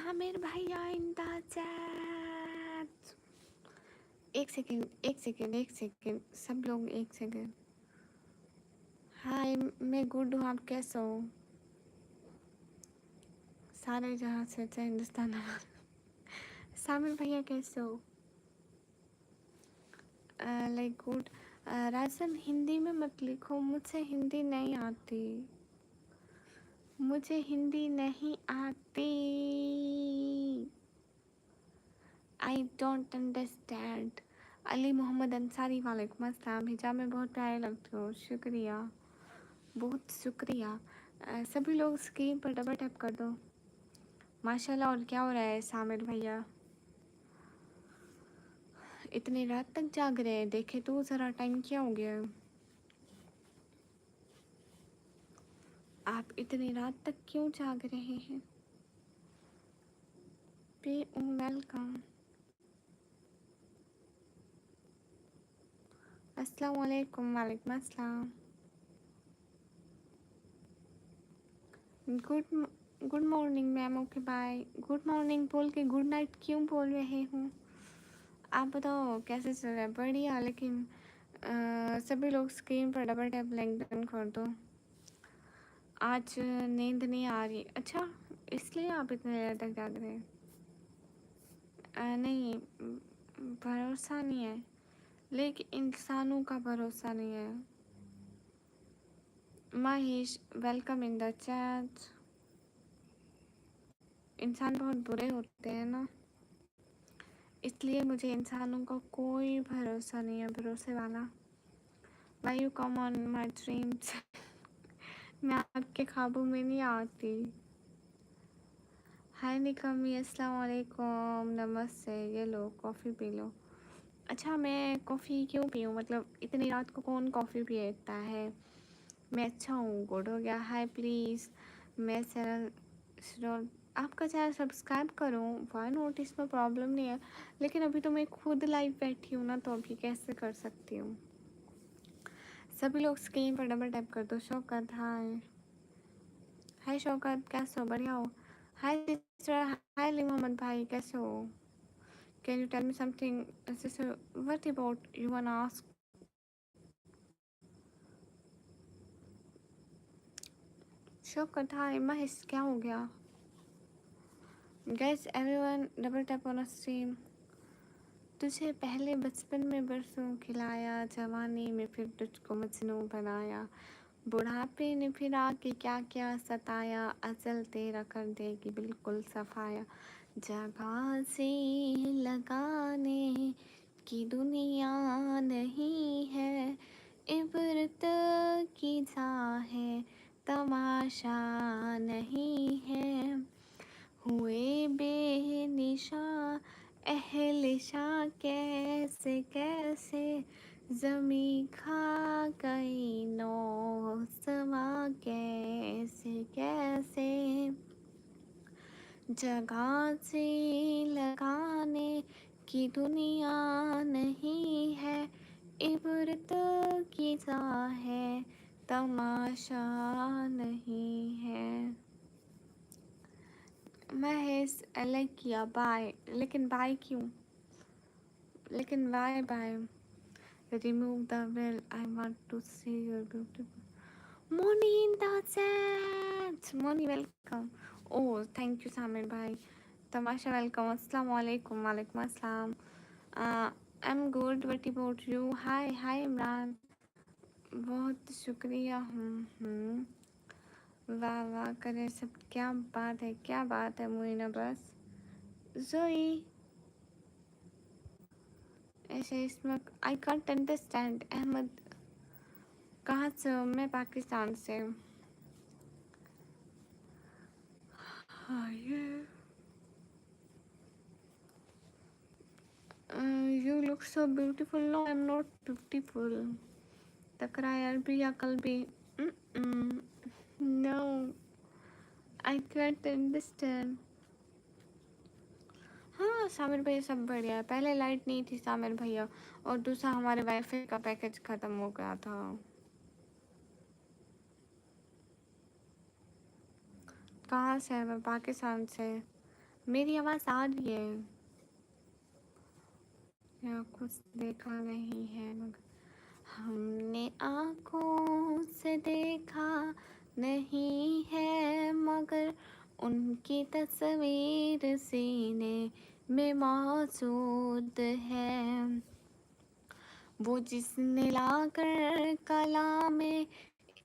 सामिर भैया इन the chat. एक second एक सेकेंड एक सेकेंड, सब लोग एक सेकेंड। हाय, मैं गुड हूँ, आप कैसे हो? सारे जहाँ से चाहे हिंदुस्तान सामिर भैया कैसे हो? Like good. राजन, हिंदी में मत लिखो, मुझसे हिंदी नहीं आती, मुझे हिंदी नहीं आती। I don't understand. Ali Mohammad Ansari, वालेकुम अस्सलाम। हिजाब में बहुत प्यारे लगते हो, शुक्रिया, बहुत शुक्रिया। सभी लोग स्क्रीन पर डबल टैप कर दो। माशाल्लाह। और क्या हो रहा है सामिर भैया? इतनी रात तक जाग रहे हैं, देखे तो ज़रा टाइम क्या हो गया है? आप इतनी रात तक क्यों जाग रहे हैं? पे वेलकम। अस्सलाम वालेकुम। वालेकुम अस्सलाम। Good morning ma'am. Okay bye. Good morning बोल के गुड नाइट क्यों बोल रहे हूँ? आप बताओ कैसे चल रहा है? बढ़िया, लेकिन सभी लोग स्क्रीन पर डबल टैप लिंक डन कर दो। आज नींद नहीं आ रही? अच्छा, इसलिए आप इतने देर तक जाग रहे हैं? नहीं, भरोसा नहीं है, लेकिन इंसानों का भरोसा नहीं है। Mahesh, welcome in the chat. इंसान बहुत बुरे होते हैं ना, इसलिए मुझे इंसानों का कोई भरोसा नहीं है, भरोसे वाला। Why you come on my dreams? मैं आपके ख्वाबों में नहीं आती। हाय निकमी, अस्सलाम वालेकुम, नमस्ते। ये लो कॉफ़ी पी लो। अच्छा, मैं कॉफ़ी क्यों पीऊँ? मतलब इतनी रात को कौन कॉफ़ी पीता है? मैं अच्छा हूँ, गुड हो गया। हाय प्लीज़, मैं चैनल आपका चैनल सब्सक्राइब करूँ, वाई नोट, इसमें प्रॉब्लम नहीं है, लेकिन अभी तो मैं खुद लाइव बैठी हूँ ना, तो अभी कैसे कर सकती हूँ? सभी लोग स्क्रीन पर डबल टैप कर दो। शौकत, हाय। हाय शौकत, कैसे हो? बढ़िया हो? Hi sister, hi Ali Mohammad भाई, कैसे हो? Can you tell me something sister, what about you want ask? Shaukat, hi. Mahesh, क्या हो गया? Guys everyone double tap on stream. तुझे पहले बचपन में बरसों खिलाया, जवानी में फिर तुझको मजनू बनाया, बुढ़ापे ने फिर आके क्या क्या सताया, अजल तेरा कर देगी बिल्कुल सफाया। जगह से लगाने की दुनिया नहीं है, इबरत की जा है, तमाशा नहीं है। हुए बेनिशा अहलिशा कैसे कैसे, ज़मी खा गई नौ समा कैसे कैसे। जगह से लगाने की दुनिया नहीं है, इबरत की जा है, तमाशा नहीं है। महेश, लाइक किया, बाय। लेकिन बाय क्यों? लेकिन bye bye. Remove the well, I want to see your beautiful. Moni in the chat. Moni welcome. Oh thank you Samir भाई। तमाशा वेलकम। अस्सलाम वालेकुम। वालेकुम अस्सलाम। I am good, what about you? Hi hi Imran, बहुत शुक्रिया। वाह वाह करें सब, क्या बात है, क्या बात है मुइना। बस जोई ऐसे इसमें आई कांट अंडरस्टैंड। अहमद, कहाँ से हो? मैं पाकिस्तान से। हाँ ये you look so beautiful. No I am not beautiful. तकरार भी या कल भी? No, I can't understand. हाँ सामिर भैया सब बढ़िया है। पहले लाइट नहीं थी सामिर भैया, और दूसरा हमारे वाईफाई का पैकेज ख़त्म हो गया था। कहाँ से है? मैं पाकिस्तान से। मेरी आवाज़ आ रही है या कुछ देखा नहीं है मगर हमने आँखों से देखा नहीं है मगर उनकी तस्वीर सीने में मौजूद है। वो जिसने लाकर कलामे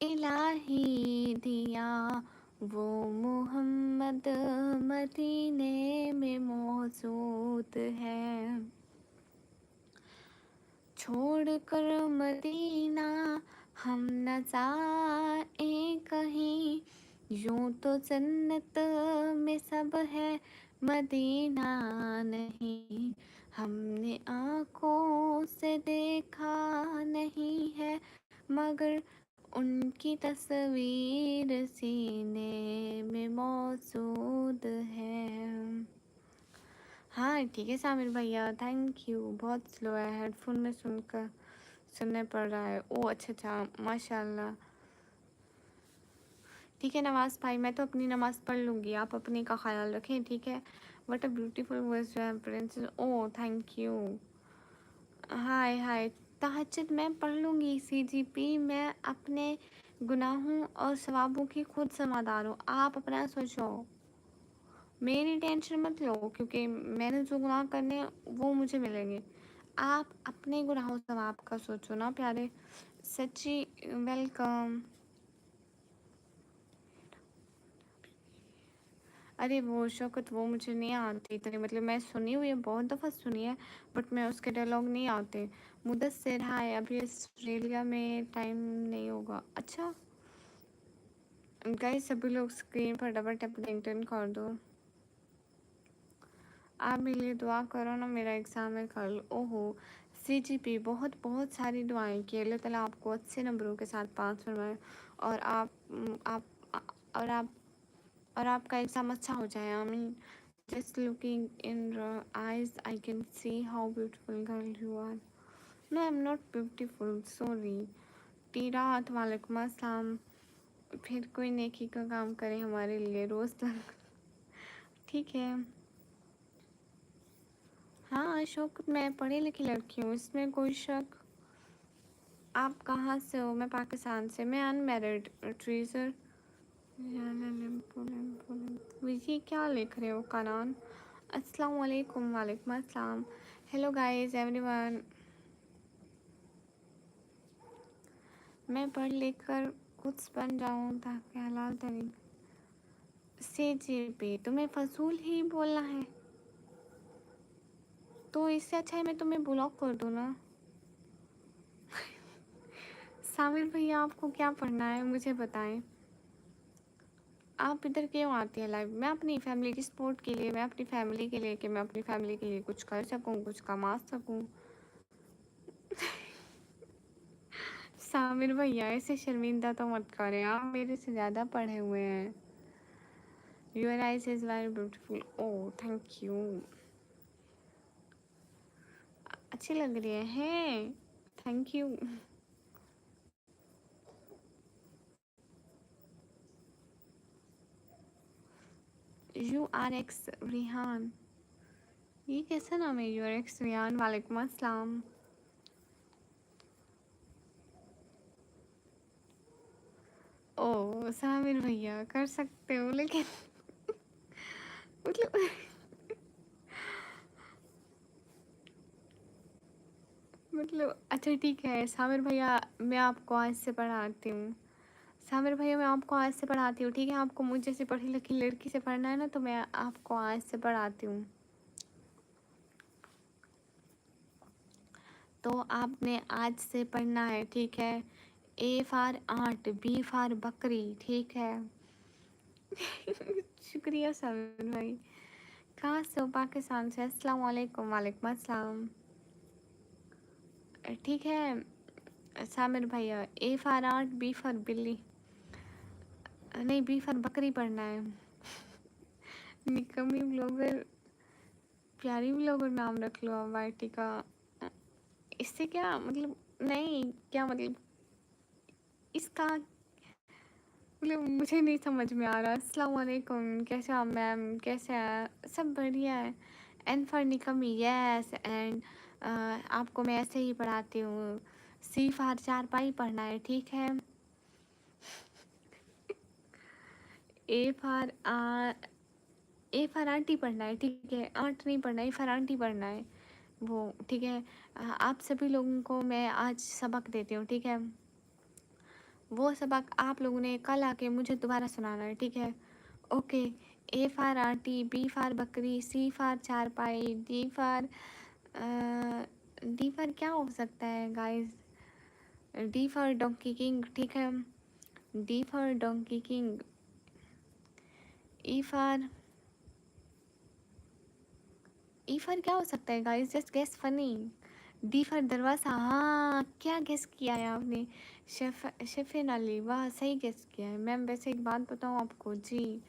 इलाही दिया वो मोहम्मद मदीने में मौजूद है। छोड़ कर मदीना हम न जाए कहीं, यूं तो जन्नत में सब है मदीना नहीं। हमने आँखों से देखा नहीं है मगर उनकी तस्वीर सीने में मौजूद है। हाँ ठीक है सामिर भैया, थैंक यू। बहुत स्लो है, हेडफोन में सुनकर सुनने पड़ रहा है। ओ अच्छा अच्छा, माशाल्लाह। ठीक है नवाज़ भाई, मैं तो अपनी नमाज़ पढ़ लूँगी, आप अपनी का ख्याल रखें, ठीक है। What a beautiful voice you have princess. Oh thank you. Hi hi. तहज्जुद मैं पढ़ लूँगी सीजीपी, मैं अपने गुनाहों और सवाबों की खुद ज़िम्मेदार हूँ, आप अपना सोचो, मेरी टेंशन मत लो, क्योंकि मैंने जो गुनाह करने हैं वो मुझे मिलेंगे। आप अपने गुनाहों सवाब का सोचो ना प्यारे। सच्ची वेलकम। अरे वो शौकत, वो मुझे नहीं आती इतनी, मतलब मैं सुनी हुई है, बहुत दफ़ा सुनी है, बट मैं उसके डायलॉग नहीं आते। मुदस्सिर हाय, अभी ऑस्ट्रेलिया में टाइम नहीं होगा। अच्छा गाइस, सभी लोग स्क्रीन पर डबल टैप लिंक्डइन कर दो। आप मेरे लिए दुआ करो ना, मेरा एग्ज़ाम है कल। ओहो सीजीपी, बहुत बहुत सारी दुआएं कि अल्लाह ताला आपको अच्छे नंबरों के साथ पास फरमाए और और आप और आपका एग्ज़ाम अच्छा हो जाए, आमीन। Just looking in eyes I can see how beautiful girl you are. No I am not beautiful, sorry. टीरात वालेकुम अस्सलाम। फिर कोई नेकी का काम करे हमारे लिए रोज़ तक, ठीक है। हाँ अशोक, मैं पढ़ी लिखी लड़की हूँ, इसमें कोई शक। आप कहाँ से हो? मैं पाकिस्तान से, मैं अनमेरिड ट्रीजर। ये क्या लिख रहे हो कानान? अस्सलाम वालेकुम। वालेकुम अस्सलाम। Hello guys everyone. मैं पढ़ लिख कर कुछ बन जाऊँ ताकि हलाल तरीके से जी पे। तुम्हें फजूल ही बोलना है तो इससे अच्छा है मैं तुम्हें ब्लॉक कर दूँ ना। सामिर भैया आपको क्या पढ़ना है मुझे बताएं। आप इधर क्यों आती है लाइव? मैं अपनी फैमिली की सपोर्ट के लिए, मैं अपनी फैमिली के लिए, कि मैं अपनी फैमिली के लिए कुछ कर सकूं, कुछ कमा सकूं। सामिर भैया ऐसे शर्मिंदा तो मत करें, आप मेरे से ज़्यादा पढ़े हुए हैं। Your eyes is very beautiful. Oh thank you. अच्छी लग रही है, thank you. You are x Rihan, ये कैसा नाम है? यूर एक्स रिहान, वालेकुम अस्सलाम। ओ सामिर भैया कर सकते हो, लेकिन मतलब मतलब अच्छा ठीक है सामिर भैया, मैं आपको आज से पढ़ाती हूँ। सामिर भैया मैं आपको आज से पढ़ाती हूँ, ठीक है। आपको मुझ जैसी पढ़ी लिखी लड़की से पढ़ना है ना, तो मैं आपको आज से पढ़ाती हूँ। तो आपने आज से पढ़ना है, ठीक है। ए फार आट, बी फार बकरी, ठीक है। शुक्रिया सामिर भाई। कहाँ से हो? पाकिस्तान से। अस्सलाम वालेकुम। वालेकुम अस्सलाम। ठीक है सामिर भैया, a for art, b for बिल्ली, नहीं बी फॉर बकरी पढ़ना है। निकम्मी ब्लॉगर, प्यारी ब्लॉगर नाम रख लो आप, वाइटी का। इससे क्या मतलब? नहीं क्या मतलब इसका? मतलब मुझे नहीं समझ में आ रहा। अस्सलाम वालेकुम, कैसे हो आप मैम, कैसे हैं? सब बढ़िया है। N for Nikam, yes. And आपको मैं ऐसे ही पढ़ाती हूँ। सी फॉर चारपाई पढ़ना है, ठीक है। A for a for aunty पढ़ना है, ठीक है। आंट नहीं पढ़ना, ए फॉर आंटी पढ़ना है वो, ठीक है। आप सभी लोगों को मैं आज सबक देती हूँ, ठीक है। वो सबक आप लोगों ने कल आके मुझे दोबारा सुनाना है, ठीक है। Okay. A for aunty, b for बकरी, सी फॉर चारपाई, डी फॉर क्या हो सकता है guys? D for donkey king, ठीक है। D for donkey king. E for e for क्या हो सकता है guys? Just guess funny. D for दरवाज़ा, हाँ क्या गेस किया है आपने? शेफिन अली, वाह सही गेस किया है मैम। वैसे एक बात बताऊँ आपको जी,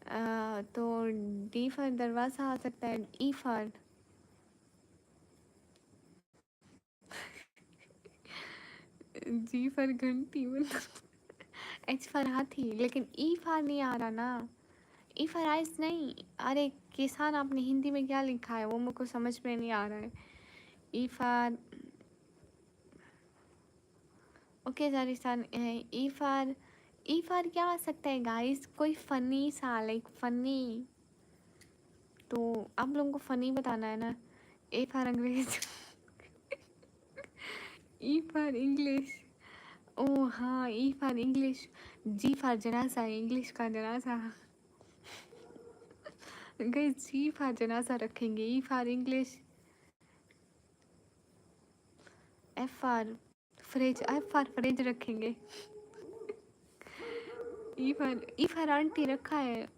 तो डी फॉर दरवाज़ा आ सकता है। ई फॉर जी फॉर घंटी, मतलब एच फॉर हाथी, लेकिन ई फॉर नहीं आ रहा ना। ई फॉर आइस नहीं। अरे किसान, आपने हिंदी में क्या लिखा है वो मेरे को समझ में नहीं आ रहा है। ई फॉर, ओके जारिसान। ई फॉर क्या आ सकता है गाइस? कोई फनी सा, लाइक फनी। तो आप लोगों को फनी बताना है ना। ए फॉर अंग्रेज। ई फॉर इंग्लिश। ओ हाँ, E for English. G for जनाजा, इंग्लिश का जनाजा। गई जी फॉर जनाजा रखेंगे। E for English. F for fridge, F for fridge रखेंगे। ई फॉर आंटी रखा है।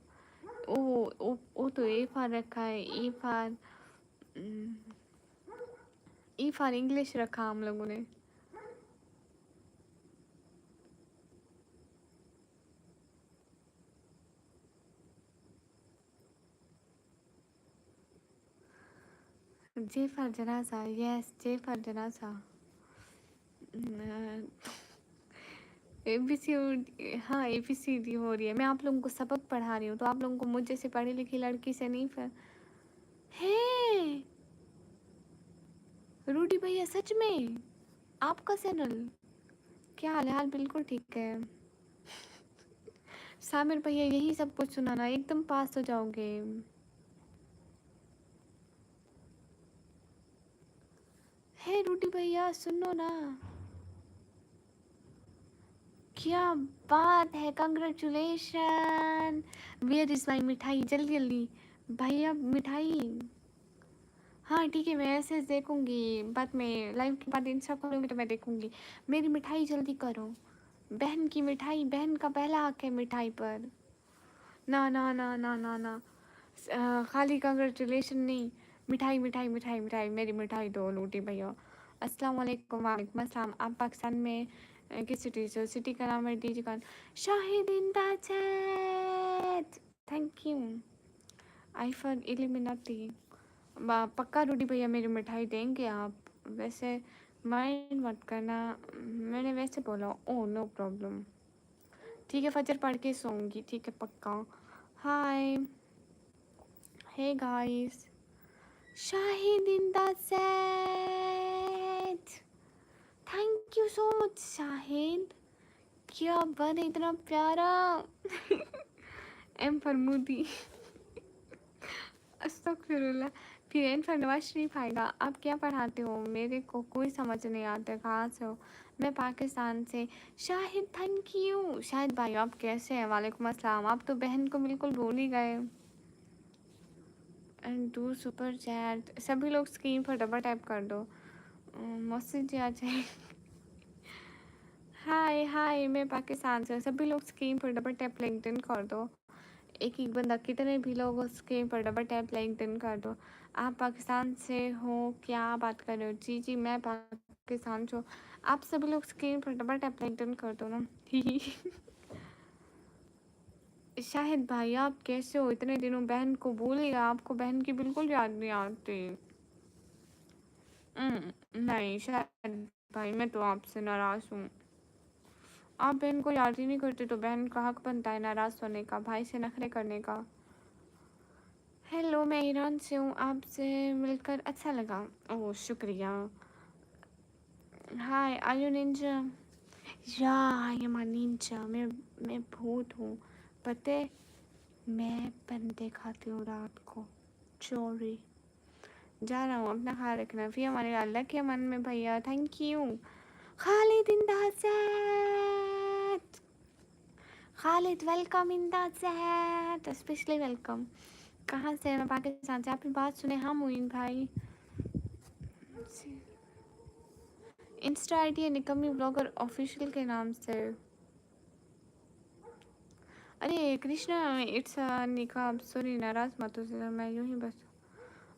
ओ तो ए फॉर रखा है। ई फॉर इंग्लिश रखा हम लोगों ने। जे फॉर जनाजा, यस जे फॉर जनाजा। ए बी सी, हाँ ए बी सी डी हो रही है। मैं आप लोगों को सबक पढ़ा रही हूँ, तो आप लोगों को मुझ जैसे पढ़ी लिखी लड़की से नहीं है। रूडी भैया सच में आपका चैनल, क्या हाल है? हाल बिल्कुल ठीक है। सामिर भैया यही सब कुछ सुनाना, एकदम पास हो जाओगे। हे रूडी भैया सुनो ना। क्या बात है, कंग्रेचुलेशन। वेयर इज माई मिठाई, जल्दी जल्दी भैया मिठाई। हाँ ठीक है, मैं ऐसे देखूंगी बाद में, लाइव के बाद इंस्टा खोलूंगी तो मैं देखूंगी। मेरी मिठाई जल्दी करो। बहन की मिठाई, बहन का पहला हक है मिठाई पर। ना ना ना ना ना ना, खाली कंग्रेचुलेशन नहीं, मिठाई मिठाई मिठाई मिठाई, मेरी मिठाई दो लूटी भैया। अस्सलाम वालेकुम। वालेकुम अस्सलाम। आप पाकिस्तान में किस सिटी से हो? सिटी का नाम है DG Khan. Shahid in the chat, thank you. I for Illuminati. पक्का रूडी भैया मेरी मिठाई देंगे आप? वैसे माइंड मत करना, मैंने वैसे बोला। ओ नो प्रॉब्लम, ठीक है फजर पढ़ के सोऊंगी, ठीक है पक्का। Hi, hey guys, Shahid in the set, thank you so much Shahid. क्या बात है, इतना प्यारा। एम फरमूदी। अस्तगफिरुल्लाह। फिर एन पर नवाज शरीफ आएगा। आप क्या पढ़ाते हो? मेरे को कोई समझ नहीं आता कहाँ से हो। मैं पाकिस्तान से। Shahid thank you. शाहिद भाई आप कैसे हैं? वालेकुम अस्सलाम। आप तो बहन को बिल्कुल भूल ही गए। एंड डू सुपर चैट, सभी लोग स्क्रीन पर डबल टैप कर दो, मैसेज आ जाए। हाय हाय, मैं पाकिस्तान से हूँ। सभी लोग स्क्रीन पर डबल टैप लिंक्डइन कर दो। एक एक बंदा, कितने भी लोग स्क्रीन पर डबल टैप लिंक्डइन कर दो। आप पाकिस्तान से हो? क्या बात कर रहे हो? जी जी मैं पाकिस्तान से हूँ। आप सभी लोग स्क्रीन पर डबल टैप लिंक्डइन कर दो ना। शाहिद भाई आप कैसे हो? इतने दिनों बहन को भूल गया, आपको बहन की बिल्कुल याद नहीं आती। नहीं शायद भाई, मैं तो आपसे नाराज़ हूँ। आप बहन को याद ही नहीं करते तो बहन का हक बनता है नाराज़ होने का, भाई से नखरे करने का। हेलो, मैं ईरान से हूँ, आपसे मिलकर अच्छा लगा। ओह शुक्रिया। हाय, आर यू निंजा? या आई एम अ निंजा। मैं भूत हूँ, पता है। मैं बंदे खाती हूँ रात को, चोरी। जा रहा हूँ, अपना ख्याल रखना। फिर हमारे अल्लाह के मन में भैया, thank you. Khalid in the set, Khalid welcome in the set, specially welcome. कहाँ से? मैं पाकिस्तान से। आपकी बात सुने हाँ मोइन भाई। इंस्टा आई डी है निकम्मी ब्लॉगर ऑफिशियल के नाम से। अरे कृष्णा, इट्स निकाब, सॉरी नाराज मत हो सर, मैं यूँ ही बस।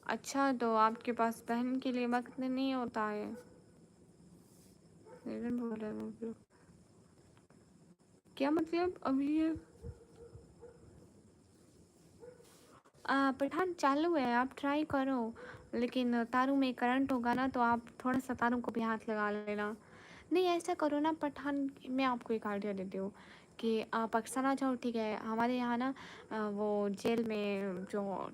अच्छा तो आपके पास बहन के लिए वक्त नहीं होता है? बोल रहे हैं वो। क्या मतलब? अभी ये पठान चालू है, आप ट्राई करो। लेकिन तारों में करंट होगा ना, तो आप थोड़ा सा तारों को भी हाथ लगा लेना। नहीं ऐसा करो ना पठान, मैं आपको एक आइडिया देती हूँ कि आप पाकिस्तान आ जाओ, ठीक है। हमारे यहाँ ना वो जेल में जो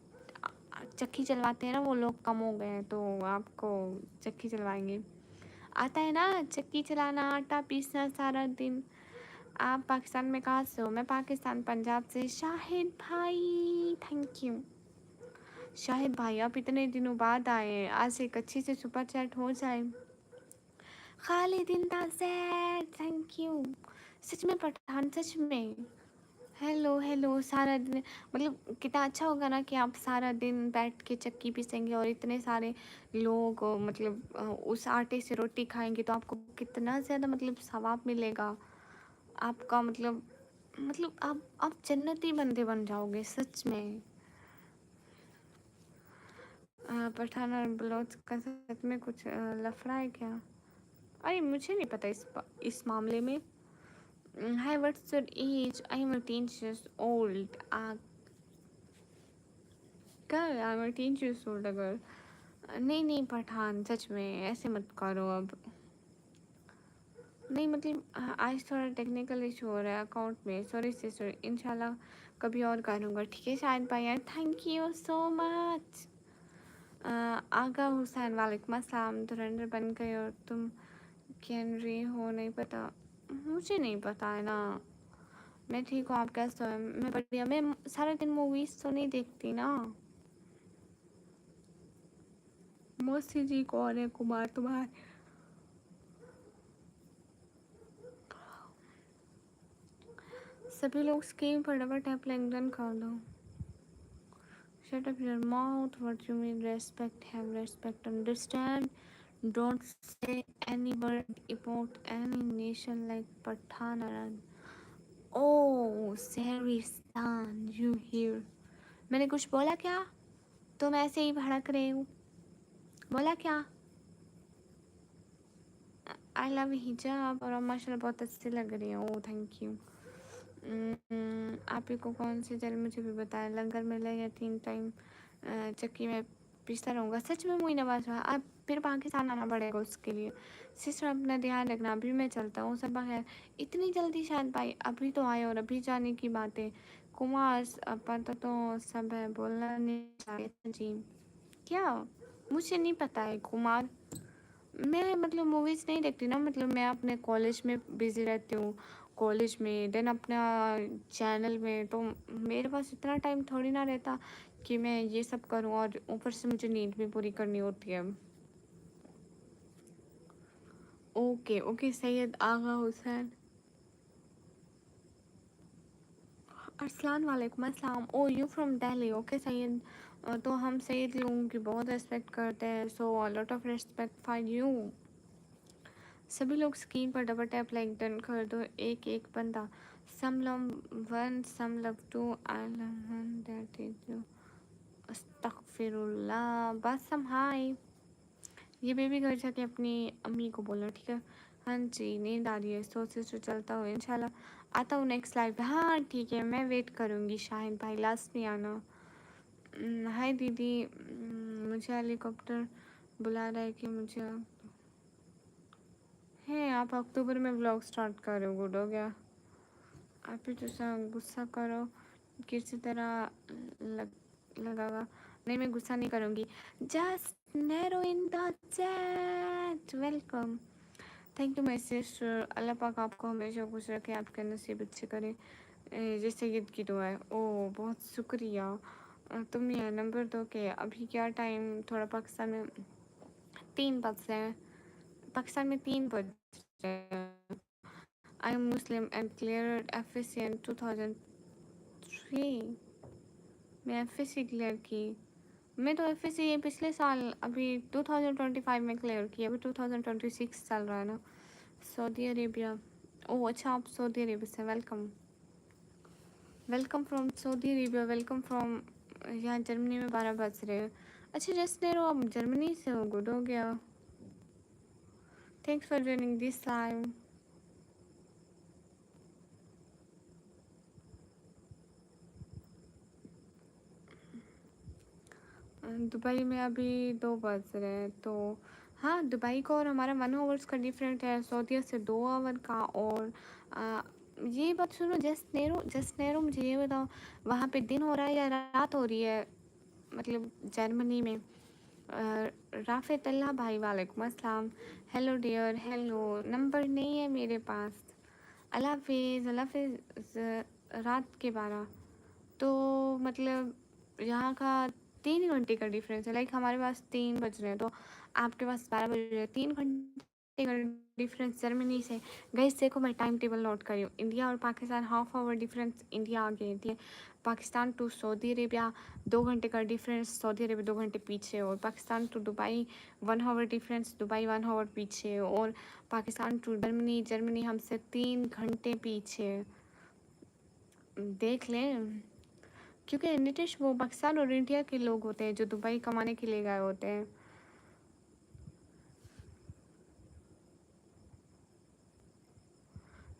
चक्की चलवाते हैं ना, वो लोग कम हो गए हैं, तो आपको चक्की चलवाएंगे। आता है ना चक्की चलाना, आटा पीसना सारा दिन। आप पाकिस्तान में कहाँ से हो? मैं पाकिस्तान पंजाब से। शाहिद भाई थैंक यू। शाहिद भाई आप इतने दिनों बाद आए, आज एक अच्छी से सुपर चैट हो जाए। खालिद इंतज़ार थैंक यू। सच में पठान, सच में। हेलो हेलो, सारा दिन मतलब कितना अच्छा होगा ना कि आप सारा दिन बैठ के चक्की पीसेंगे और इतने सारे लोग मतलब उस आटे से रोटी खाएंगे, तो आपको कितना ज़्यादा मतलब सवाब मिलेगा आपका। मतलब आप जन्नती बंदे बन जाओगे सच में। पठान और बलोच का सच में कुछ लफड़ा है क्या? अरे मुझे नहीं पता इस मामले में। Hi what's your age? I am 18 years old। कर आई एम 18 years old। अगर नहीं नहीं पठान, सच में ऐसे मत करो अब। नहीं मतलब आज थोड़ा टेक्निकल इशू हो रहा है अकाउंट में, सॉरी सिस्टर। इंशाल्लाह कभी और करूँगा, ठीक है शायद भाई यार, थैंक यू सो मच। आगा हुसैन वालेकुम अस्सलाम। धुरंधर बन गए और तुम कैनरी हो? नहीं पता, मुझे नहीं पता है ना। मैं ठीक हूँ, आप कैसे हो? मैं बढ़िया। मैं सारा दिन मूवीज़ तो नहीं देखती ना। मौसी जी कौन है? कुमार तुम्हारे? सभी लोग स्क्रीन पर डबल टैप लैंगडन कर दो। Shut up your mouth. What you mean respect? Have respect. Understand? Don't say any word about any nation like Pathan or Oh, Saristan, you here? मैंने कुछ बोला क्या? तुम ऐसे ही भड़क रहे हो। बोला क्या? आई लव हिजाब और माशाल्लाह बहुत अच्छी लग रही है। ओह थैंक यू। आप ही को कौन सी जेल मुझे भी बताया। लंगर मिले या 3 टाइम चक्की में पीसता रहूँगा। सच में मुई नवाज हुआ। आप फिर पाकिस्तान आना पड़ेगा उसके लिए। सिस्टर अपना ध्यान रखना, अभी मैं चलता हूँ। सब है इतनी जल्दी शायद भाई? अभी तो आए और अभी जाने की बात है। कुमार पता तो सब है, बोलना नहीं चाहिए जी। क्या? मुझे नहीं पता है कुमार। मैं मतलब मूवीज़ नहीं देखती ना, मतलब मैं अपने कॉलेज में बिज़ी रहती हूँ। कॉलेज में देन अपना चैनल में, तो मेरे पास इतना टाइम थोड़ी ना रहता कि मैं ये सब करूँ, और ऊपर से मुझे नींद भी पूरी करनी होती है। Okay okay Syed Agha Hussain. अस्सलाम वालेकुम। अस्सलाम। Oh you from Delhi? Okay Syed. तो हम सैयद लोगों की बहुत रिस्पेक्ट करते हैं, so a lot of respect for you. सभी लोग स्क्रीन पर डबल टैप लाइक डन कर दो, एक एक बंदा। Some love one, some love two, I love one, that is you. अस्तगफिरुल्लाह। बस हम हाय। ये बेबी घर जाके अपनी अम्मी को बोलो, ठीक है। हाँ जी नींद आ रही है, सोच से चलता हूँ इंशाल्लाह। आता हूँ नेक्स्ट लाइव। हाँ ठीक है, मैं वेट करूँगी। शाहिद भाई लास्ट में आना। हाय दीदी। मुझे हेलीकॉप्टर बुला रहा है कि मुझे है आप अक्टूबर में व्लॉग स्टार्ट कर रहे हो, गुड हो गया। आप भी तो गुस्सा करो किसी तरह लगागा। नहीं, मैं गुस्सा नहीं करूँगी। Just Nero in the chat, welcome. Thank you my sister. अल्लाह पाक आपको हमेशा खुश रखे, आपके नसीब अच्छे करे, जैसे ईद की दुआ है। ओह बहुत शुक्रिया। तुम यह नंबर दो कि अभी क्या टाइम, थोड़ा पाकिस्तान में 3 बज रहे हैं, पाकिस्तान में 3 बज रहे हैं। I am Muslim and clear FSC इन 2003। मैं FSC क्लियर की। मैं तो FSC ये पिछले साल अभी 2025 में क्लियर की, अभी 2026 चल रहा है ना। Saudi Arabia. ओह अच्छा, आप सऊदी अरेबिया से, welcome. Welcome from Saudi Arabia, welcome from. यहाँ जर्मनी में 12 बज रहे हैं। अच्छा जस्ट नेरो, आप जर्मनी से हो, गुड हो गया। Thanks for joining this live. Dubai में अभी 2 बज रहे हैं, तो हाँ दुबई का और हमारा 1 आवर्स का डिफरेंट है, सऊदीया से 2 आवर का। और ये बात सुनो, जस्ट नेरो मुझे ये बताओ, वहाँ पे दिन हो रहा है या रात हो रही है, मतलब जर्मनी में। राफित अल्लाह भाई, वालेकुम अस्सलाम। Hello dear, hello. नंबर नहीं है मेरे पास। अल्लाह हाफिज़, अल्लाह हाफिज़। रात के 12, तो मतलब यहाँ का 3 घंटे का डिफरेंस है। लाइक हमारे पास 3 बज रहे हैं, तो आपके पास 12 बज रहे हैं। 3 घंटे का डिफरेंस जर्मनी से। गाइस देखो, मैं टाइम टेबल नोट करी हूँ। इंडिया और Pakistan half hour difference, India आगे, ठीक है। पाकिस्तान टू सऊदी अरेबिया 2 घंटे का डिफरेंस, सऊदी अरेबिया 2 घंटे पीछे। और Pakistan to Dubai 1 hour difference, Dubai 1 hour पीछे। और पाकिस्तान टू जर्मनी, जर्मनी हमसे 3 घंटे पीछे। देख लें, क्योंकि नितिश वो पाकिस्तान और इंडिया के लोग होते हैं जो दुबई कमाने के लिए गए होते हैं।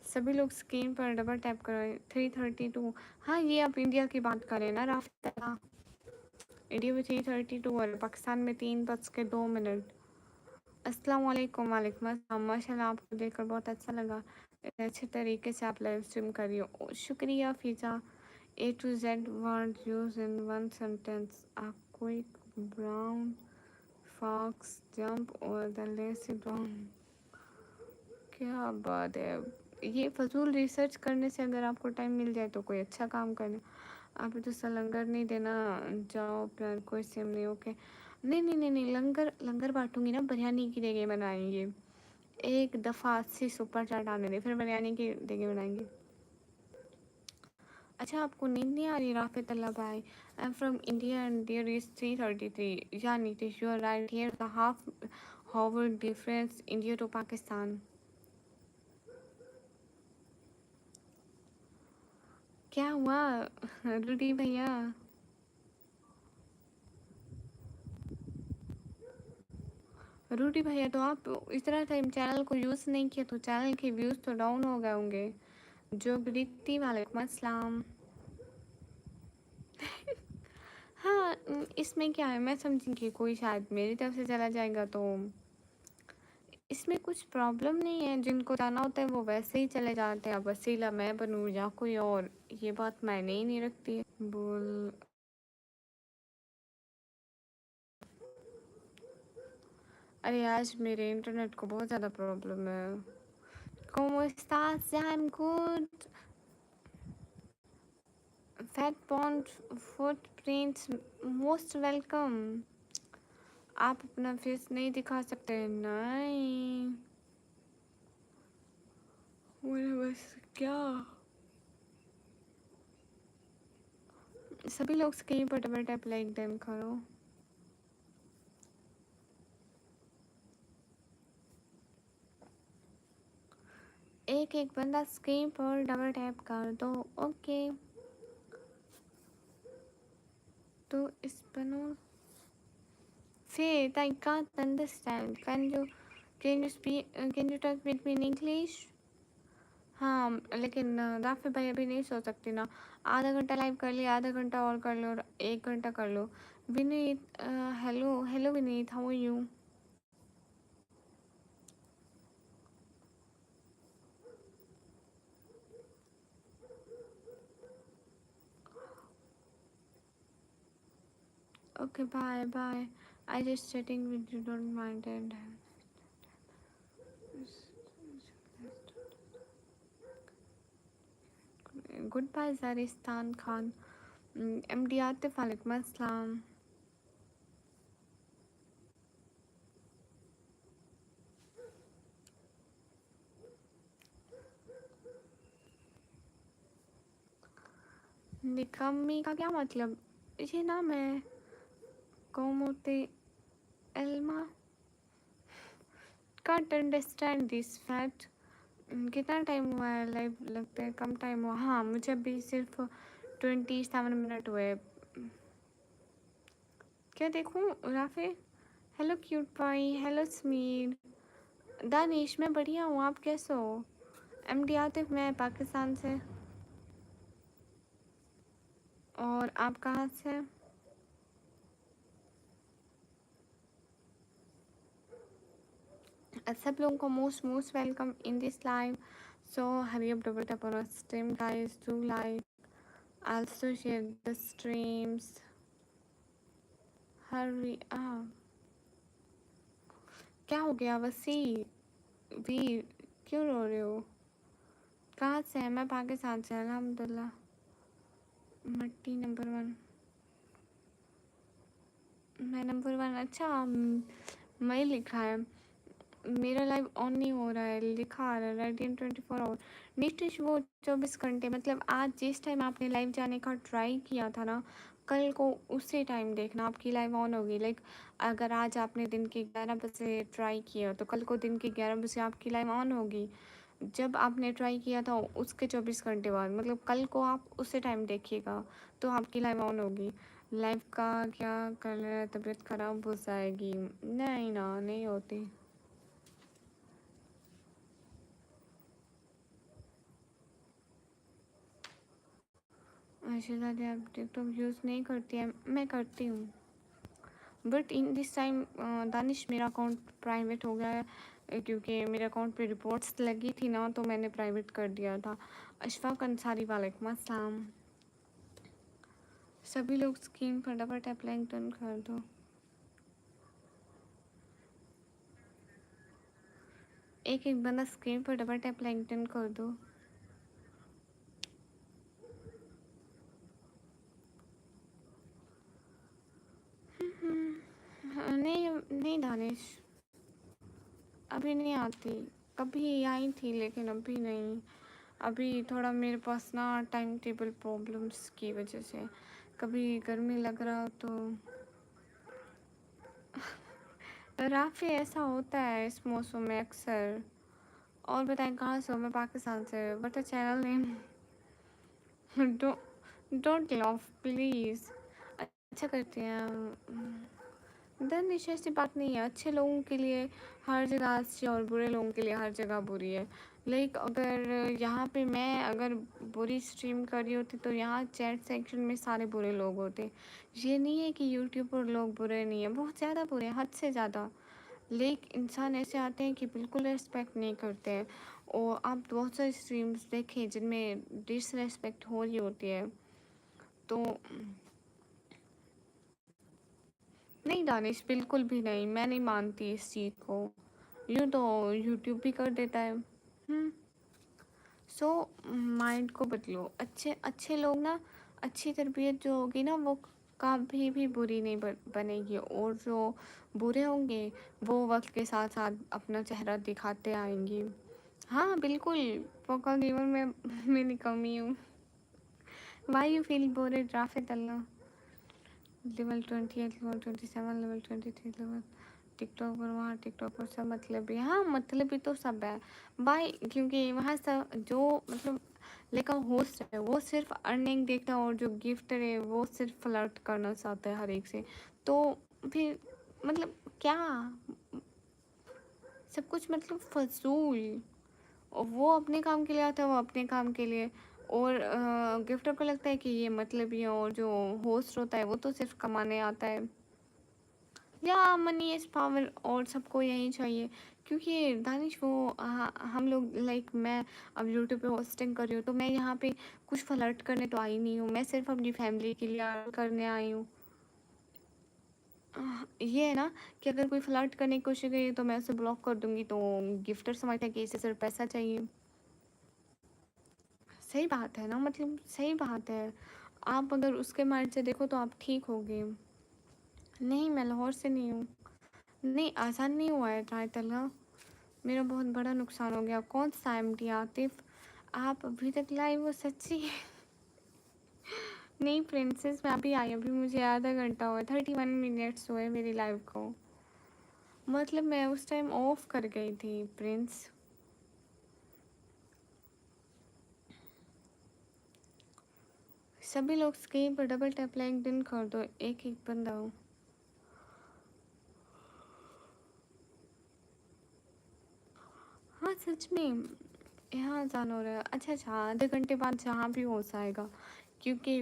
सभी लोग स्क्रीन पर डबल टैप करें। 3:32। हाँ ये आप इंडिया की बात करें ना राफिया, इंडिया में 3:32 और पाकिस्तान में 3:02। अस्सलाम वालेकुम। वालेकुम अस्सलाम। माशाल्लाह आपको देखकर बहुत अच्छा लगा, इतने अच्छे तरीके से आप लाइव स्ट्रीम कर रही हो। शुक्रिया फ़िज़ा। A to Z word used in one sentence. A quick brown fox jump over the lazy brown. क्या बात है। ये फजूल रिसर्च करने से अगर आपको टाइम मिल जाए तो कोई अच्छा काम करना। आप तो लंगर नहीं देना, जाओ प्यार, कोई सेम नहीं। ओके, नहीं नहीं नहीं नहीं, लंगर लंगर बांटूंगी ना, बिरयानी की देगे बनाएंगे। एक दफ़ा 80 सुपर चाट आने दे, फिर बिरयानी की देगे बनाएंगे। अच्छा आपको नींद नहीं आ रही राफित अल्लाह भाई? I am from India and there is 3:33। या Nitish, you are right, here the half hour difference India to Pakistan. क्या हुआ रूडी भैया? रूडी भैया, तो आप इतना टाइम चैनल को यूज़ नहीं किया तो चैनल के व्यूज़ तो डाउन हो गए होंगे। जो प्रीति, वालेकुम अस्सलाम। हाँ इसमें क्या है, मैं समझी कि कोई शायद मेरी तरफ से चला जाएगा, तो इसमें कुछ प्रॉब्लम नहीं है। जिनको जाना होता है वो वैसे ही चले जाते हैं। अब वसीला मैं बनूँ या कोई और, ये बात मैंने ही नहीं रखती है। बोल, अरे आज मेरे इंटरनेट को बहुत ज़्यादा प्रॉब्लम है। ¿Cómo estás? I'm good. Fat Pond Footprints, most welcome। आप अपना फेस नहीं दिखा सकते? नहीं, मुझे बस क्या, सभी लोग स्क्रीन पर डबल टैप लाइक डन करो। एक एक बंदा स्क्रीन पर डबल टैप कर दो। ओके, तो इस बनो Faith, I can't understand. Can you speak? Can you talk with me in English? हाँ लेकिन राफी भाई अभी नहीं सो सकती ना। आधा घंटा लाइव कर लिया, आधा घंटा और कर लो, और 1 घंटा कर लो। Vineet, hello hello Vineet, how are you? Okay, bye bye. I just chatting with you, don't mind it. Goodbye, Zaristan Khan. MD Atif, alaikum assalam. निकम्मी का क्या मतलब? ये नाम है कोमोते एल्मा. Can't understand this fact. कितना टाइम हुआ है लाइव? लगता है कम टाइम हुआ. हाँ, मुझे अभी सिर्फ 27 मिनट हुए. क्या देखूँ Rafe? Hello cute boy. Hello Sameer. Danish, मैं बढ़िया हूँ, आप कैसे हो? MD आतिफ, मैं पाकिस्तान से. और आप कहाँ से? सब लोगों को most most welcome in this live. So hurry up, double tap on stream guys, do like, also share the streams. Hurry up. क्या हो गया वसी? वीर, क्यों रो रहे हो? कहाँ से है? मैं पाकिस्तान से, अल्हम्दुलिल्लाह. मट्टी नंबर 1. मैं नंबर 1. अच्छा, मैं लिखा है. मेरा लाइव ऑन नहीं हो रहा है, लिखा आ रहा है रेडियन 24 आवर. नीतीश, वो 24 घंटे मतलब आज जिस टाइम आपने लाइव जाने का ट्राई किया था ना, कल को उसी टाइम देखना आपकी लाइव ऑन होगी. लाइक अगर आज आपने दिन के 11 बजे ट्राई किया तो कल को दिन के 11 बजे आपकी लाइव ऑन होगी. जब आपने ट्राई किया था उसके 24 घंटे बाद, मतलब कल को आप उसी टाइम देखिएगा तो आपकी लाइव ऑन होगी. लाइव का क्या कर रहा है? तबीयत ख़राब हो जाएगी. नहीं ना, नहीं होती. अच्छा दादी, आप टिकटॉक यूज़ नहीं करती हैं? मैं करती हूँ, but in this time Danish मेरा अकाउंट प्राइवेट हो गया है. क्योंकि मेरे अकाउंट पे रिपोर्ट्स लगी थी ना, तो मैंने प्राइवेट कर दिया था. अशफाक अंसारी, वालेकुम अस्सलाम. सभी लोग स्क्रीन फटाफट अप्लाई डन कर दो. एक एक बंदा स्क्रीन फटाफट अप्लाई डन कर दो. नहीं नहीं दानिश, अभी नहीं आती. कभी आई थी लेकिन अभी नहीं. अभी थोड़ा मेरे पास ना टाइम टेबल प्रॉब्लम्स की वजह से, कभी गर्मी लग रहा हो तो. राफी, ऐसा होता है इस मौसम में अक्सर. और बताएं कहाँ से हो? मैं पाकिस्तान से. But channel name don't love please. अच्छा करते हैं. दानिश, ऐसी बात नहीं है. अच्छे लोगों के लिए हर जगह अच्छी और बुरे लोगों के लिए हर जगह बुरी है. लाइक अगर यहाँ पे मैं अगर बुरी स्ट्रीम कर रही होती तो यहाँ चैट सेक्शन में सारे बुरे लोग होते. ये नहीं है कि यूट्यूब पर लोग बुरे नहीं है, बहुत ज़्यादा बुरे हैं, हद से ज़्यादा. लेकिन इंसान ऐसे आते हैं कि बिल्कुल रेस्पेक्ट नहीं करते हैं. और आप बहुत सारी स्ट्रीम्स देखें जिनमें डिसरेस्पेक्ट हो रही होती है. तो नहीं दानिश, बिल्कुल भी नहीं. मैं नहीं मानती इस चीज़ को. यूँ तो यूट्यूब भी कर देता है. सो माइंड को बदलो. अच्छे अच्छे लोग ना, अच्छी तरबियत जो होगी ना, वो कभी भी बुरी नहीं बनेगी. और जो बुरे होंगे वो वक्त के साथ साथ अपना चेहरा दिखाते आएंगे. हाँ बिल्कुल. फोकल गेमर में मेरी कमी हूँ. Why you feel bored Rafid अल्लाह. Level 28, level 27, level 23, level TikTok पर. वहाँ टिकटॉक पर सब मतलब ही, हाँ मतलब ही तो सब है भाई. क्योंकि वहाँ सब जो मतलब लेकिन होस्ट है वो सिर्फ अर्निंग देखता है, और जो गिफ्टर है वो सिर्फ फ्लर्ट करना चाहता है हर एक से. तो फिर मतलब क्या, सब कुछ मतलब फजूल. और वो अपने काम के लिए आता है, वो अपने काम के लिए. और गिफ्टर को लगता है कि ये मतलब ही है, और जो होस्ट होता है वो तो सिर्फ कमाने आता है. या मनी इज़ पावर, और सबको यही चाहिए. क्योंकि दानिश वो हम लोग लाइक मैं अब यूट्यूब पे होस्टिंग कर रही हूँ, तो मैं यहाँ पे कुछ फ्लर्ट करने तो आई नहीं हूँ. मैं सिर्फ अपनी फैमिली के लिए अर्न करने आई हूँ. ये है ना कि अगर कोई फ्लर्ट करने की कोशिश करे तो मैं उसे ब्लॉक कर दूंगी, तो गिफ्टर समझता है कि इसे सिर्फ पैसा चाहिए। सही बात है ना, मतलब सही बात है। आप अगर उसके माइंड से देखो तो आप ठीक होगे। नहीं, मैं लाहौर से नहीं हूँ। नहीं, आसान नहीं हुआ है ट्राई करना। मेरा बहुत बड़ा नुकसान हो गया। कौन सा एमडी आतिफ, आप अभी तक लाइव हो सच्ची? नहीं प्रिंसेस, मैं अभी आई, अभी मुझे आधा घंटा हुआ, 31 मिनट्स हुए मेरी लाइव को। मतलब मैं उस टाइम ऑफ कर गई थी प्रिंस। सभी लोग स्क्रीन पर डबल टैप लाइक दिन कर दो, एक एक बंदा हो। हाँ सच में, यहाँ अज़ान हो रहा है। अच्छा अच्छा, आधे घंटे बाद जहाँ भी हो जाएगा, क्योंकि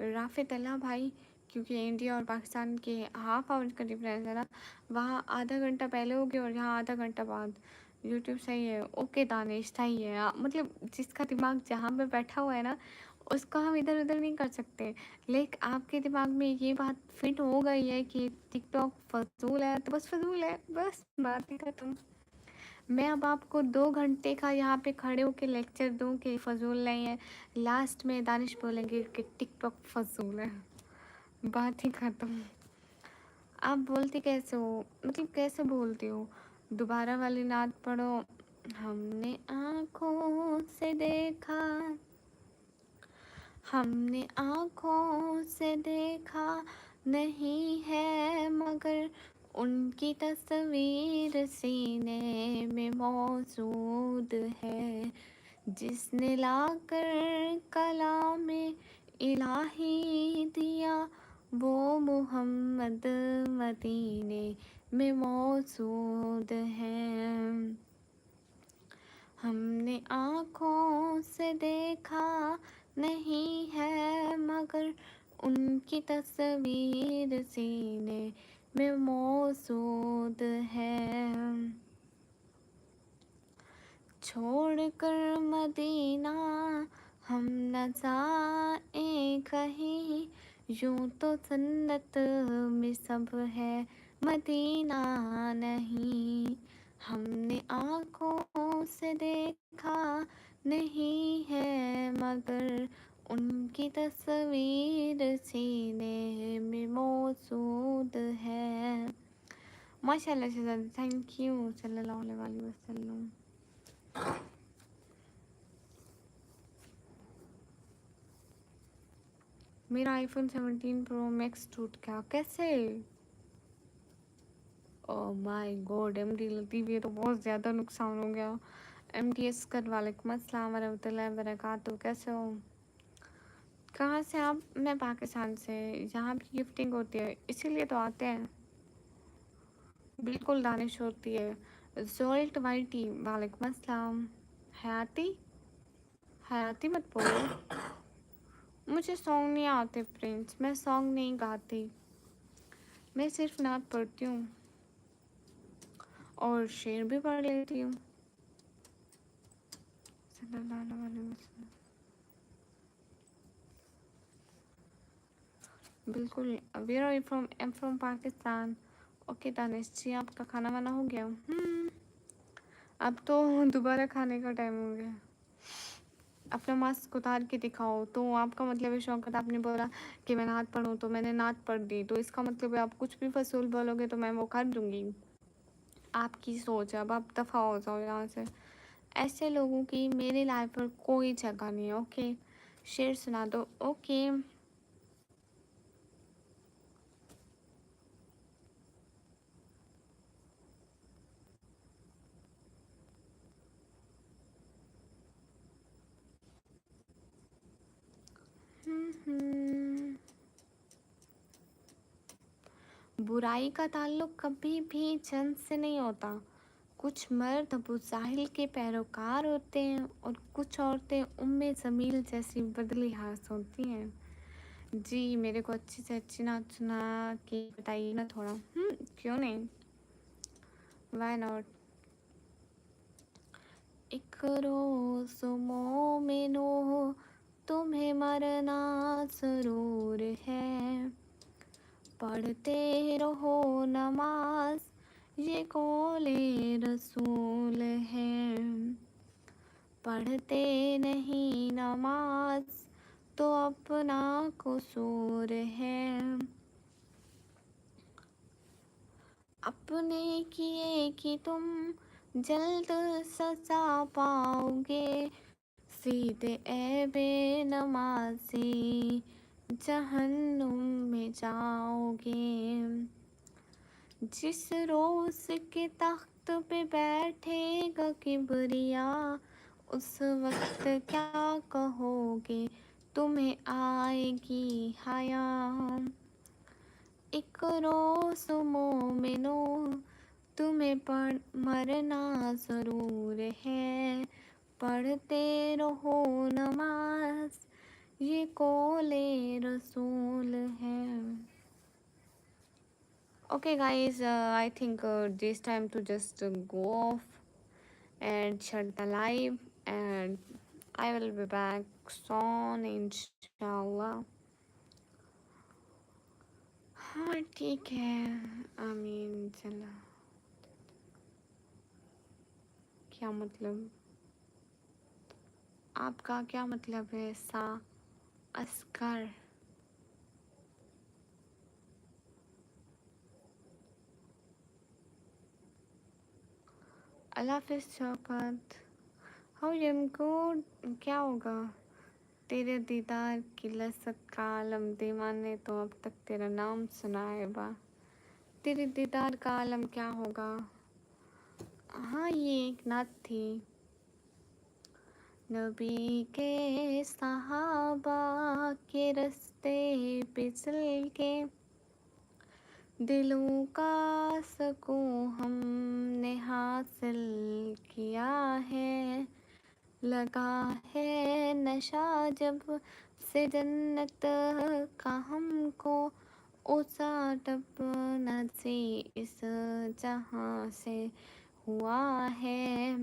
राफित अल्लाह भाई, क्योंकि इंडिया और पाकिस्तान के हाफ आवर का डिफरेंस है ना, वहाँ आधा घंटा पहले होगी और यहाँ आधा घंटा बाद। यूट्यूब सही है, ओके दानिश सही है। मतलब जिसका दिमाग जहाँ पे बैठा हुआ है ना, उसको हम इधर उधर नहीं कर सकते। लेकिन आपके दिमाग में ये बात फिट हो गई है कि टिकटॉक फजूल है, तो बस फजूल है, बस बात ही खत्म। मैं अब आपको 2 घंटे का यहाँ पे खड़े होके लेक्चर दूँ कि फ़जूल नहीं है, लास्ट में दानिश बोलेंगे कि टिकटॉक फ़जूल है, बात ही ख़त्म। आप बोलती कैसे हो, मतलब कैसे बोलती हो? दोबारा वाली नात पढ़ो। हमने आँखों से देखा, हमने आँखों से देखा नहीं है, मगर उनकी तस्वीर सीने में मौजूद है। जिसने लाकर कलाम इलाही दिया, वो मोहम्मद मदीने में मौजूद है। हमने आँखों से देखा नहीं है, मगर उनकी तस्वीर सीने में मौजूद है। छोड़कर मदीना हम न जाए कहीं, यूं तो जन्नत में सब है, मदीना नहीं। हमने आँखों से देखा नहीं है, मगर उनकी तस्वीर सीने में मौजूद है। माशाल्लाह शहजाद, थैंक यू सल्लल्लाहु अलैहि वसल्लम। मेरा आईफोन 17 प्रो मैक्स टूट गया, कैसे? ओह माय गॉड, एमडी लतीफ़, ये तो बहुत ज़्यादा नुकसान हो गया। एमटीएस कर, वालेकुम अस्सलाम वरहमतुल्लाहि वबरकातुहू, कैसे हो? कहाँ से आप? मैं पाकिस्तान से। यहाँ भी गिफ्टिंग होती है, इसीलिए तो आते हैं। बिल्कुल दानिश होती है। जोल्ट वाइटी, वालेकुम अस्सलाम। हयाती, हयाती मत बोलो। मुझे सॉन्ग नहीं आते प्रिंस, मैं सॉन्ग नहीं गाती, मैं सिर्फ नात पढ़ती हूँ और शेर भी पढ़ लेती हूँ। सल्लल्लाहु अलैहि वसल्लम। बिल्कुल। Where are you from? I am from Pakistan. Okay Danish ji, आपका खाना वाना हो गया? अब तो दोबारा खाने का टाइम हो गया। अपना मास्क उतार के दिखाओ। तो आपका मतलब है शौकत, आपने बोला कि मैं नात पढ़ूँ तो मैंने नात पढ़ दी, तो इसका मतलब है आप कुछ भी फसूल बोलोगे तो मैं वो कर दूँगी। आपकी सोच है, अब आप दफ़ा हो जाओ यहाँ से। ऐसे लोगों की मेरी लाइफ पर कोई जगह नहीं है। ओके, शेर सुना दो। ओके। बुराई का ताल्लुक कभी भी जन्म से नहीं होता। कुछ मर्द अबू जाहिल के पैरोकार होते हैं और कुछ औरतें उम्मे जमील जैसी बदली हास होती हैं। जी, मेरे को अच्छी से अच्छी नात सुना के बताइए ना थोड़ा। क्यों नहीं, वाई नॉट। एक रोज़ मोमिनो, तुम्हें मरना ज़रूर है, पढ़ते रहो नमाज, ये कौले रसूल है। पढ़ते नहीं नमाज तो अपना कसूर है। अपने किए कि तुम जल्द सजा पाओगे, सीधे ए बेनमाजी जहन्नुम में जाओगे। जिस रोज के तख्त पे बैठेगा किबरिया, उस वक्त क्या कहोगे, तुम्हें आएगी हया। इकरो मोमिनो, तुम्हें पढ़ मरना ज़रूर है। पढ़ते रहो नमाज, ये कौले रसूल है। Okay guys, I think this time to just go off and shut the live, and I will be back soon inshallah. हाँ ठीक है, आमीन। चला क्या मतलब, आपका क्या मतलब है सा अस्कर? अल्लाह हाफिज़ शौकत। हाउ को क्या होगा? तेरे दीदार की लज़्ज़त का आलम दीवान ने तो अब तक तेरा नाम सुना है बा। तेरे दीदार का आलम क्या होगा? हाँ ये एक नात थी। नबी के सहाबा के रस्ते पे चल के, दिलों का सुकून हमने हासिल किया है। लगा है नशा जब से जन्नत का हमको, ऊंचा टप नज़ी इस जहां से हुआ है।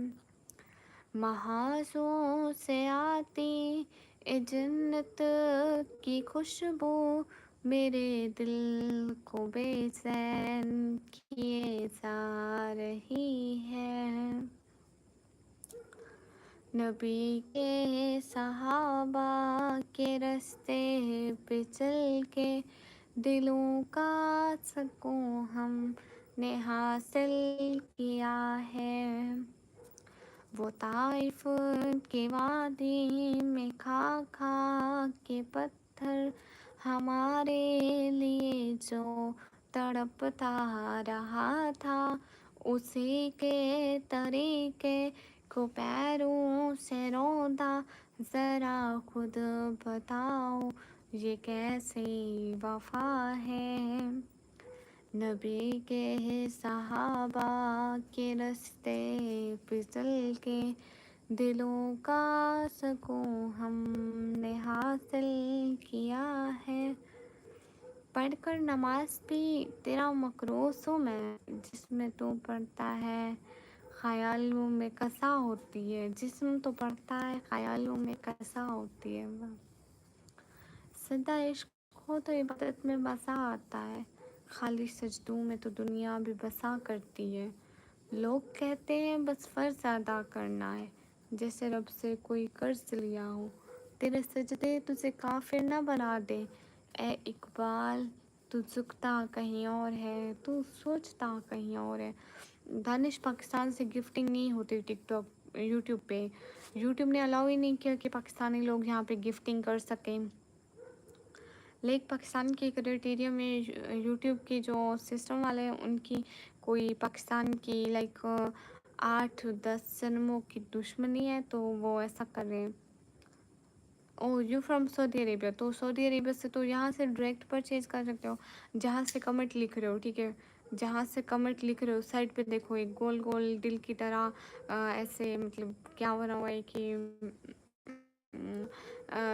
महाजों से आती ए जन्नत की खुशबू, मेरे दिल को बेचैन किए जा रही है। नबी के सहाबा के रास्ते पे चल के, दिलों का सुकून हमने हासिल किया है। वो ताइफ के वादी में खा खा के पत्थर, हमारे लिए जो तड़पता रहा था, उसी के तरीके को पैरों से रौंदा। ज़रा खुद बताओ ये कैसी वफा है। नबी के सहाबा के रास्ते पे चल के, दिलों का सुकून हमने हासिल किया है। पढ़कर नमाज भी तेरा मकरूस हूँ मैं, जिसमें तू पढ़ता है ख्यालों में कसा होती है। जिस्म तो पढ़ता है, ख्यालों में कसा होती है। वाह। सदा इश्क हो तो इबादत में मज़ा आता है, खाली सजदों में तो दुनिया भी बसा करती है। लोग कहते हैं बस फ़र्ज़ अदा करना है, जैसे रब से कोई कर्ज लिया हो। तेरे सजदे तुझे काफिर ना बना दे ए इकबाल, तू झुकता कहीं और है, तू सोचता कहीं और है। दानिश, पाकिस्तान से गिफ्टिंग नहीं होती टिकटॉक यूट्यूब पे। यूट्यूब ने अलाउ ही नहीं किया कि पाकिस्तानी लोग यहाँ पे गिफ्टिंग कर सकें। लेकिन पाकिस्तान के क्राइटेरिया में यूट्यूब के जो सिस्टम वाले हैं, उनकी कोई पाकिस्तान की लाइक 8-10 जन्मों की दुश्मनी है, तो वो ऐसा कर रहे हैं। ओ यू फ्रॉम सऊदी अरेबिया, तो सऊदी अरेबिया से तो यहाँ से डायरेक्ट परचेज कर सकते हो। जहाँ से कमेंट लिख रहे हो, ठीक है, जहाँ से कमेंट लिख रहे हो साइड पे देखो एक गोल गोल दिल की तरह ऐसे मतलब क्या बना हुआ है कि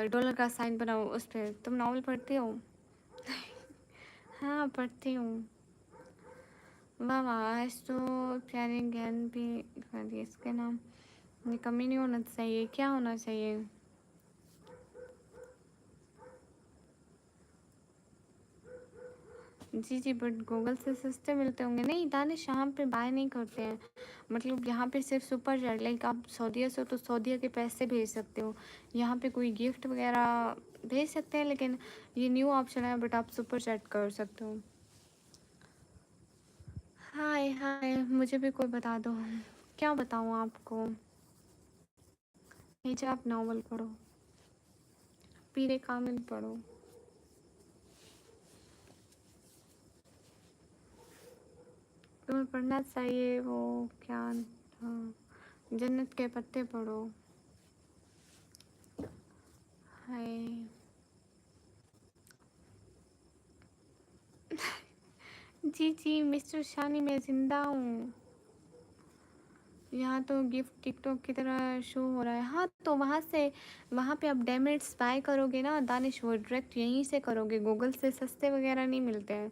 डॉलर का साइन बना हुआ, उस पर तुम नावल पढ़ते हो? हाँ पढ़ती हूँ। वाह वाह, आज तो प्यारे ज्ञान भी कर दिए। इसके नाम ये कमी नहीं होना चाहिए, क्या होना चाहिए? जी, जी, बट गूगल से सस्ते मिलते होंगे। नहीं दानिश, यहाँ पे बाय नहीं करते हैं। मतलब यहाँ पे सिर्फ़ सुपर चैट, लाइक आप सऊदीया से हो तो सऊदीया के पैसे भेज सकते हो। यहाँ पे कोई गिफ्ट वग़ैरह भेज सकते हैं, लेकिन ये न्यू ऑप्शन है, बट आप सुपर चैट कर सकते हो। हाय, हाय, मुझे भी कोई बता दो। क्या बताऊँ आपको? नीचे आप नॉवल पढ़ो, पीरे कामिल पढ़ो। तुम्हें पढ़ना चाहिए वो क्या था, जन्नत के पत्ते पढ़ो। हाय। जी, जी, मिस्टर शानी मैं ज़िंदा हूँ। यहाँ तो गिफ्ट टिकटॉक की तरह शो हो रहा है। हाँ, तो वहाँ पे आप डेमेट्स बाय करोगे ना दानिश, वो डायरेक्ट यहीं से करोगे, गूगल से सस्ते वगैरह नहीं मिलते हैं।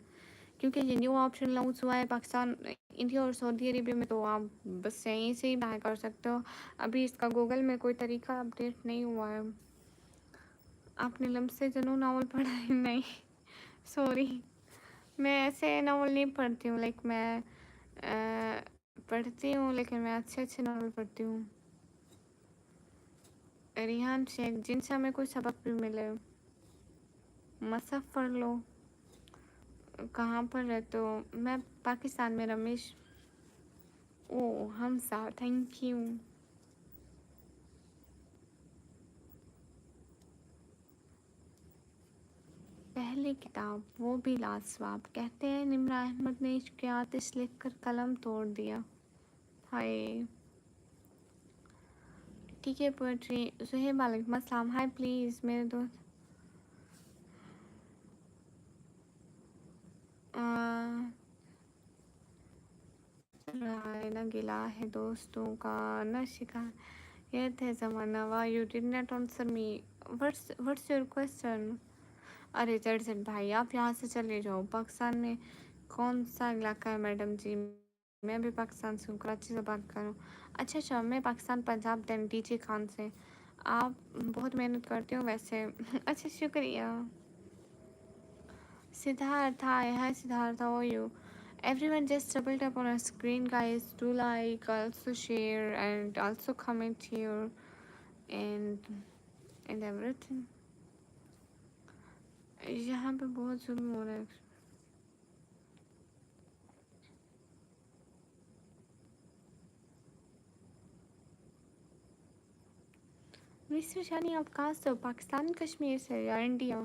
क्योंकि ये न्यू ऑप्शन लॉन्च हुआ है पाकिस्तान, इंडिया और सऊदी अरेबिया में, तो आप बस यहीं से ही बाय कर सकते हो। अभी इसका गूगल में कोई तरीका अपडेट नहीं हुआ है। आपने लम्से जनून नावल पढ़ा है? नहीं, सॉरी, मैं ऐसे नावल नहीं पढ़ती हूँ। लाइक मैं पढ़ती हूँ, लेकिन मैं अच्छे अच्छे नावल पढ़ती हूँ। रिहान शेख, जिनसे हमें कोई सबक भी मिले। मसहफ़ पढ़ लो। कहाँ पर रहते हो? मैं पाकिस्तान में, रमेश। ओ हमसा, थैंक यू। पहली किताब, वो भी लाजवाब। कहते हैं निम्रा अहमद ने इश्क़ आतिश लिख कर कलम तोड़ दिया। हाय। ठीक है, पोइट्री। सुहेब वालेकुम अस्सलाम। हाय प्लीज़ मेरे दोस्त। राय न गिला है दोस्तों का, न शिका। ये थे ज़माना। वाह, you did not answer me. What's your question? अरे जड़सठ भाई, आप यहाँ से चले जाओ। पाकिस्तान में कौन सा इलाका है मैडम जी? मैं भी पाकिस्तान से हूँ, कराची से बात कर रहा हूँ। अच्छा अच्छा, मैं पाकिस्तान पंजाब दैन डीजे खान से। आप बहुत मेहनत करते हो वैसे। अच्छा, शुक्रिया। Siddharth, hi Siddharth, how are you? Everyone just double tap on our screen, guys. Do like, also share, and also comment here, and everything. यहाँ पे बहुत जुल्म हो रहा है। मिस्टर शानी, आप कहाँ से हो? पाकिस्तान, कश्मीर से या इंडिया?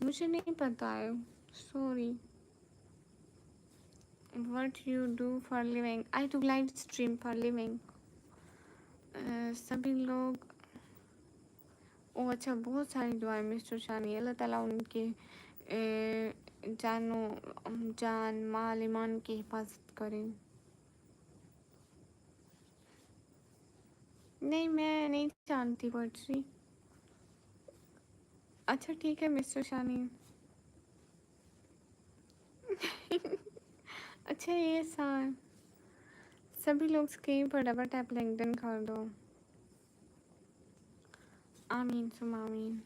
मुझे नहीं पता है, sorry. What you do for living? I do live stream for living. सभी लोग। ओ अच्छा, बहुत सारी दुआएं मिस्टर शानी। अल्लाह ताला उनके जानो जान माल ईमान की हिफाजत करें। नहीं, मैं नहीं जानती पोइट्री। अच्छा ठीक है मिस्टर शानी। अच्छा, ये सभी लोग स्क्रीन पर डबल टैप लिंक्डइन कर दो। आमीन सुम आमीन।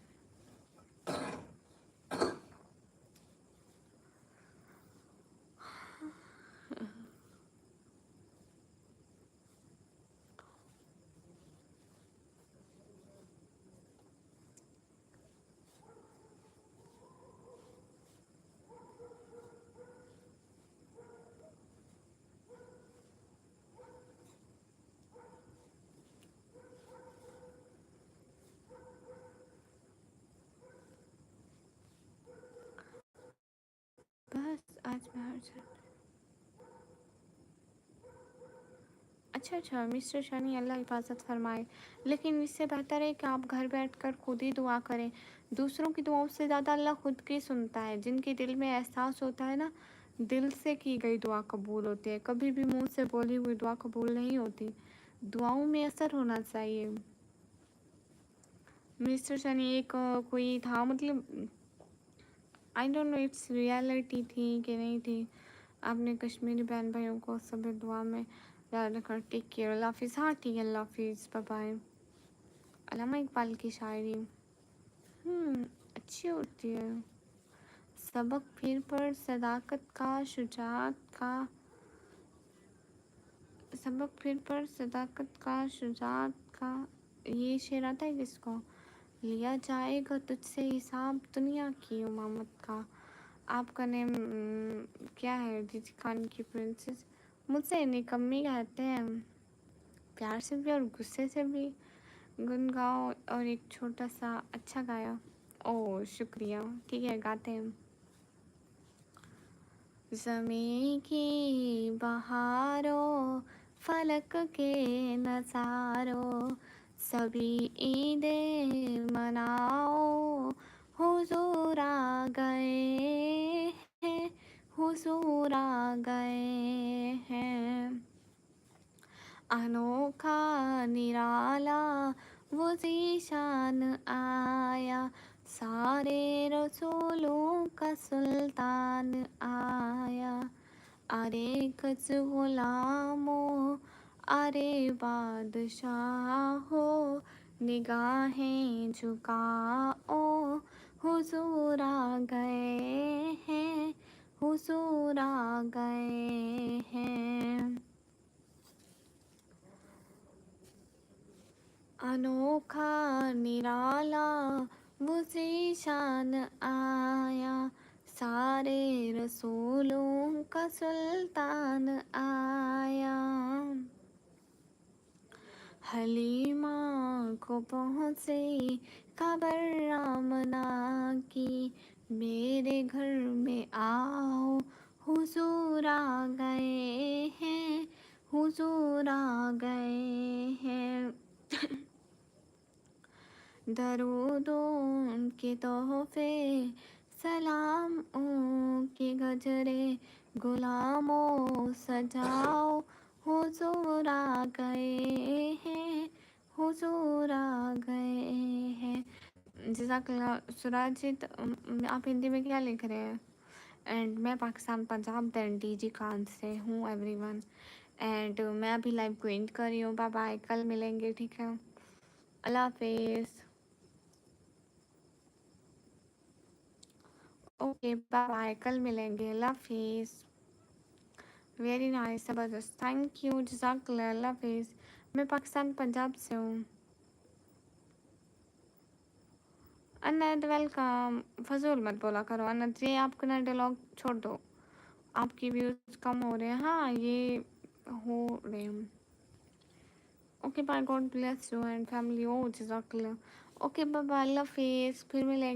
बस आज बाहर चल। अच्छा अच्छा मिस्टर शानी, अल्लाह हिफाजत फरमाए। लेकिन इससे बेहतर है कि आप घर बैठकर खुद ही दुआ करें। दूसरों की दुआओं से ज़्यादा अल्लाह खुद की सुनता है। जिनके दिल में एहसास होता है ना, दिल से की गई दुआ कबूल होती है। कभी भी मुंह से बोली हुई दुआ कबूल नहीं होती। दुआओं में असर होना चाहिए। मिस्टर शानी, एक कोई था, मतलब I don't know it's reality थी कि नहीं थी। आपने कश्मीरी बहन भाइयों को सभी दुआ में याद रखना। टेक केयर, अल्लाह हाफिज़। हाँ ठीक है, अल्लाह हाफिज़, बाय बाय। अल्लामा इकबाल की शायरी अच्छी होती है। सबक फिर पर सदाकत का, शुजात का, सबक फिर पर सदाकत का, शुजात का। ये शेर आता है किसको? लिया जाएगा तुझसे हिसाब दुनिया की उमामत का। आपका नेम क्या है? अरिजीत खान की प्रिंसेस। मुझसे निकम्मी कहते हैं, प्यार से भी और गुस्से से भी। गुनगाओ और एक छोटा सा अच्छा गाया। ओह शुक्रिया, ठीक है गाते हैं। ज़मीं की बहारों, फलक के नज़ारों, सभी ईदें मनाओ, हुजूर आ गए हैं, हुजूर आ गए हैं। अनोखा निराला वो ज़ीशान आया, सारे रसूलों का सुल्तान आया। अरे गज गुलामों, अरे बादशाहो, निगाहें झुकाओ, हुजूर आ गए हैं, हुजूर आ गए हैं। अनोखा निराला वो ज़ीशान आया, सारे रसूलों का सुल्तान आया। हलीमा को पहुँची खबर आमना की, मेरे घर में आओ, हुजूर आ गए हैं, हुजूर आ गए हैं। दरूदों के तोहफे, सलाम के गजरे, गुलामों सजाओ, हुजूर आ गए हैं, हुजूर आ गए हैं। जज़ाकल्लाह सुराजित। आप हिंदी में क्या लिख रहे हैं? एंड मैं पाकिस्तान पंजाब डीजी खान से हूँ एवरीवन। एंड मैं अभी लाइव को एंड कर रही हूँ। बाय बाय, कल मिलेंगे, ठीक है? अल्लाह हाफिज़। ओके बाय बाय, कल मिलेंगे। अल्लाह हाफिज़। वेरी नाइस, ज़बरदस्त, थैंक यू, जज़ाकल्लाह, अल्लाह हाफिज़। मैं पाकिस्तान पंजाब से हूँ। अनद वेलकम। फजूल मत बोला करो अनद जी, आपका ना डायलॉग छोड़ दो, आपकी व्यूज़ कम हो रहे हैं। हाँ ये हो रहे हैं। Okay bye, God bless you and family. ओ जज़ाकल्लाह। ओके बाय बाय, अल्लाह हाफिज़, फिर मिलेंगे।